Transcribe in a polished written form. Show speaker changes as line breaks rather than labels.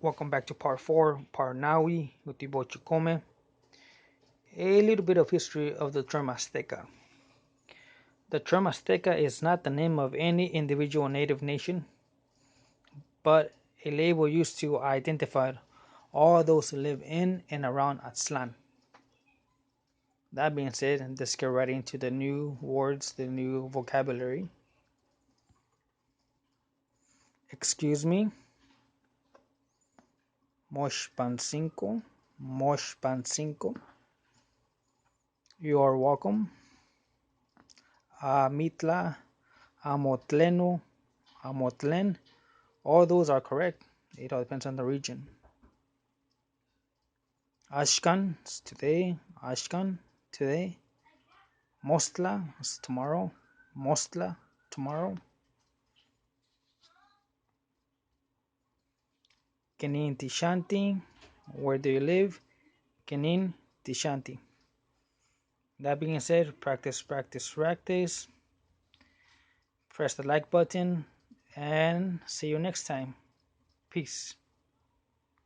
Welcome back to part 4, part Naui, Utibo Chukome. A little bit of history of the term Azteca. The term Azteca is not the name of any individual native nation, but a label used to identify all those who live in and around Aztlan. That being said, let's get right into the new words, the new vocabulary. Excuse me. Moshpancinco. Moshpancinco. You are welcome. Amitla. Amotleno. Amotlen. All those are correct. It all depends on the region. Ashkan is today. Ashkan today. Mostla is tomorrow. Mostla tomorrow. Kenin Tishanti. Where do you live? Kenin Tishanti. That being said, practice, practice, practice. Press the like button and see you next time. Peace.